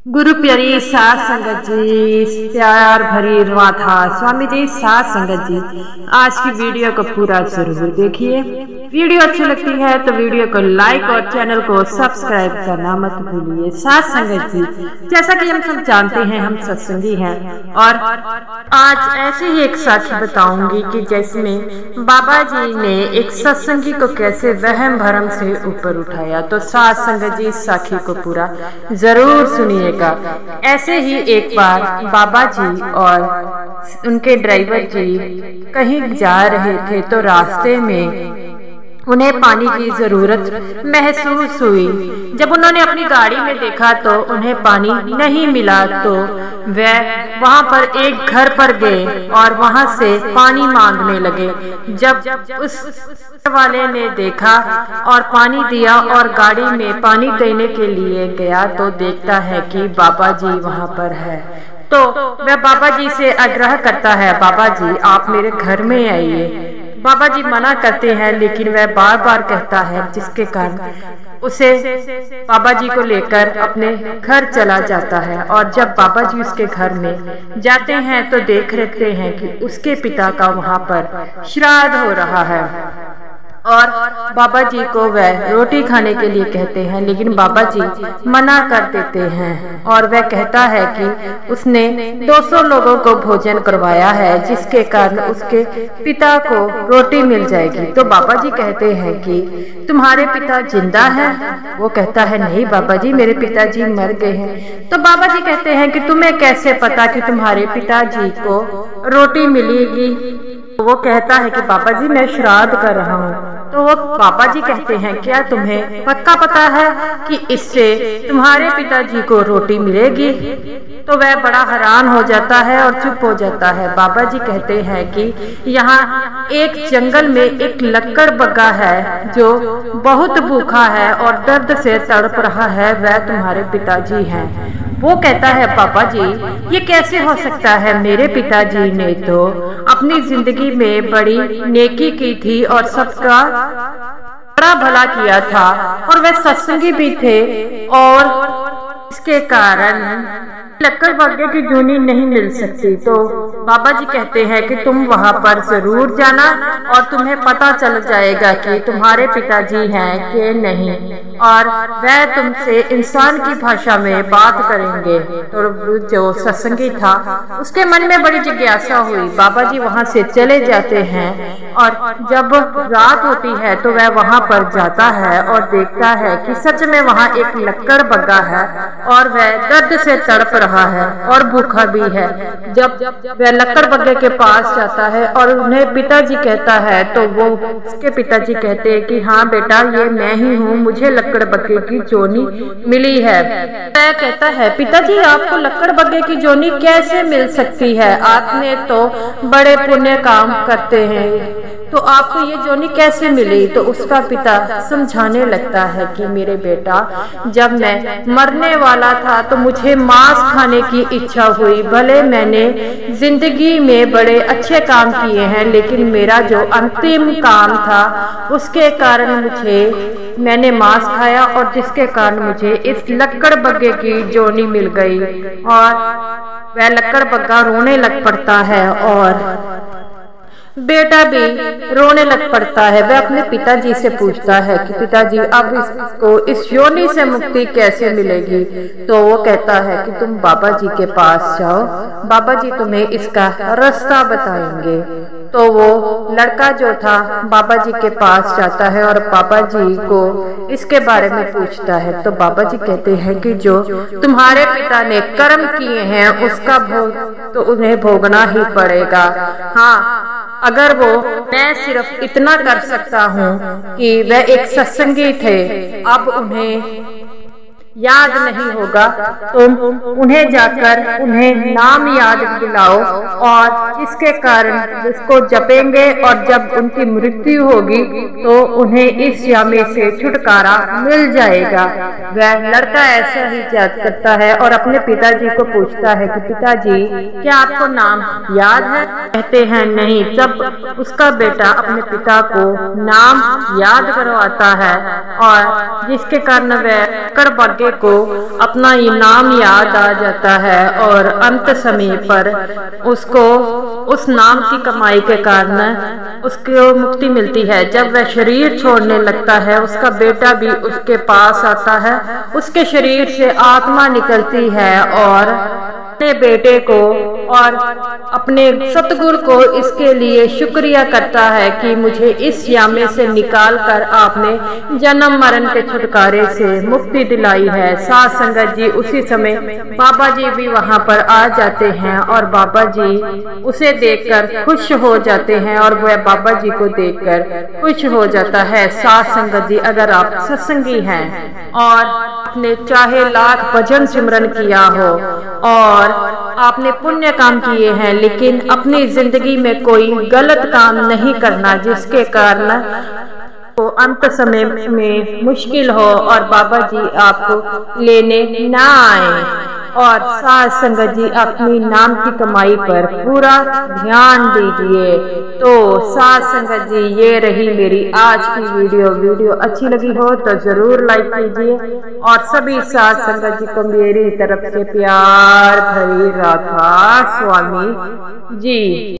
गुरु प्यारी साध संगत जी, प्यार भरी राधा स्वामी जी, साध संगत जी, आज की वीडियो को पूरा जरूर देखिए। वीडियो अच्छी लगती है तो वीडियो को लाइक और चैनल को सब्सक्राइब करना मत भूलिए। साध संगत जी, जैसा कि हम सब जानते हैं, हम सत्संगी हैं और आज ऐसे ही एक साखी बताऊंगी कि जिसमें बाबा जी ने एक सत्संगी को कैसे वहम भरम से ऊपर उठाया। तो साध संगत जी, साखी को पूरा जरूर सुनिएगा। ऐसे ही एक बार बाबा जी और उनके ड्राइवर जी कहीं जा रहे थे तो रास्ते में उन्हें पानी की जरूरत महसूस हुई। जब उन्होंने अपनी गाड़ी में देखा तो उन्हें पानी नहीं मिला तो वह वहां पर एक घर पर गए और वहां से पानी मांगने लगे। जब उस वाले ने देखा और पानी दिया और गाड़ी में पानी देने के लिए गया तो देखता है कि बाबा जी वहां पर है। तो वह बाबा जी से आग्रह करता है, बाबा जी आप मेरे घर में आइए। बाबा जी मना करते हैं लेकिन वह बार बार कहता है, जिसके कारण उसे बाबा जी को लेकर अपने घर चला जाता है। और जब बाबा जी उसके घर में जाते हैं तो देख रहे हैं कि उसके पिता का वहां पर श्राद्ध हो रहा है और बाबा जी को वह रोटी खाने के लिए कहते हैं लेकिन बाबा जी मना कर देते हैं और वह कहता है कि उसने 200 लोगों को भोजन करवाया है जिसके कारण उसके पिता को रोटी मिल जाएगी। तो बाबा जी कहते हैं कि तुम्हारे पिता जिंदा हैं? वो कहता है नहीं बाबा जी, मेरे पिताजी मर गए हैं। तो बाबा जी कहते हैं कि तुम्हें कैसे पता कि तुम्हारे पिताजी को रोटी मिलेगी? वो कहता है कि बाबा जी मैं श्राद्ध कर रहा हूँ। तो वो बाबा जी कहते हैं क्या तुम्हें पक्का पता है कि इससे तुम्हारे पिताजी को रोटी मिलेगी? तो वह बड़ा हैरान हो जाता है और चुप हो जाता है। बाबा जी कहते हैं कि यहाँ एक जंगल में एक लक्कड़ बग्गा है जो बहुत भूखा है और दर्द से तड़प रहा है, वह तुम्हारे पिताजी हैं। वो कहता है बाबा जी ये कैसे हो सकता है? मेरे पिताजी ने तो अपनी जिंदगी में बड़ी नेकी की थी और सबका बड़ा भला किया था और वे सत्संगी भी थे और इसके कारण लक्कड़ बग्गे की जूनी नहीं मिल सकती। तो बाबा जी कहते हैं कि तुम वहां पर जरूर जाना और तुम्हें पता चल जाएगा कि तुम्हारे पिताजी हैं कि नहीं और वह तुमसे इंसान की भाषा में बात करेंगे। तो जो सत्संगी था उसके मन में बड़ी जिज्ञासा हुई। बाबा जी वहां से चले जाते हैं और जब रात होती है तो वह वहां पर जाता है और देखता है कि सच में वहां एक लक्कड़ बग्गा है और वह दर्द से तड़प रहा है और भूखा भी है। जब वह लक्कड़ बग्गे के पास जाता है और उन्हें पिताजी कहता है तो वो उसके पिताजी कहते हैं कि हाँ बेटा ये मैं ही हूँ, मुझे लक्कड़ बग्गे की जोनी मिली है। वह कहता है पिताजी आपको लक्कड़ बग्गे की जोनी कैसे मिल सकती है? आपने तो बड़े पुण्य काम करते हैं तो आपको ये जोनी कैसे मिली? तो उसका पिता समझाने लगता है कि मेरे बेटा जब मैं मरने वाला था तो मुझे मांस खाने की इच्छा हुई। भले मैंने जिंदगी में बड़े अच्छे काम किए हैं लेकिन मेरा जो अंतिम काम था उसके कारण मैंने मांस खाया और जिसके कारण मुझे इस लक्कड़ बग्गे की जोनी मिल गई। और वह लक्कड़ बग्गा रोने लग पड़ता है और बेटा भी रोने लग पड़ता है। वह अपने पिताजी से पूछता है कि पिताजी अब इसको इस योनि से मुक्ति कैसे मिलेगी? तो वो कहता है कि तुम बाबा जी के पास जाओ, बाबा जी तुम्हें इसका रास्ता बताएंगे। तो वो लड़का जो था बाबा जी के पास जाता है और बाबा जी को इसके बारे में पूछता है। तो बाबा जी कहते हैं कि जो तुम्हारे पिता ने कर्म किए हैं उसका भोग तो उन्हें भोगना ही पड़ेगा। हाँ, अगर मैं सिर्फ इतना कर सकता हूँ कि वह एक सत्संगी थे, अब उन्हें याद नहीं होगा तुम उन्हें जाकर उन्हें नाम याद दिलाओ और इसके कारण उसको जपेंगे और जब उनकी मृत्यु होगी तो उन्हें इस यामे से छुटकारा मिल जाएगा। वह लड़का ऐसा ही याद करता है और अपने पिताजी को पूछता है कि पिताजी क्या आपको नाम याद है? कहते हैं नहीं। जब उसका बेटा अपने पिता को नाम याद करवाता है और जिसके कारण वह लक्कड़ बग्गे बेटे को अपना इनाम याद आ जाता है और अंत समय पर उसको उस नाम की कमाई के कारण उसको मुक्ति मिलती है। जब वह शरीर छोड़ने लगता है, उसका बेटा भी उसके पास आता है, उसके शरीर से आत्मा निकलती है और अपने बेटे को और अपने सतगुरु को इसके लिए शुक्रिया करता है कि मुझे इस यामे से निकाल कर आपने जन्म मरण के छुटकारे से मुक्ति दिलाई है। साथ संगत जी, उसी समय बाबा जी भी वहां पर आ जाते हैं और बाबा जी उसे देखकर खुश हो जाते हैं और वह बाबा जी को देखकर खुश हो जाता है। साथ संगत जी, अगर आप सत्संगी हैं और आपने चाहे लाख भजन सिमरन किया हो और आपने पुण्य काम किए हैं, लेकिन अपनी जिंदगी में कोई गलत काम नहीं करना जिसके कारण तो अंत समय में मुश्किल हो और बाबा जी आपको लेने ना आए। और साथ संगत जी, अपनी नाम की कमाई पर पूरा ध्यान दीजिए। तो साथ संगत जी, ये रही मेरी आज की वीडियो अच्छी लगी हो तो जरूर लाइक कीजिए और सभी साथ संगत जी को मेरी तरफ से प्यार भरी राधा स्वामी जी।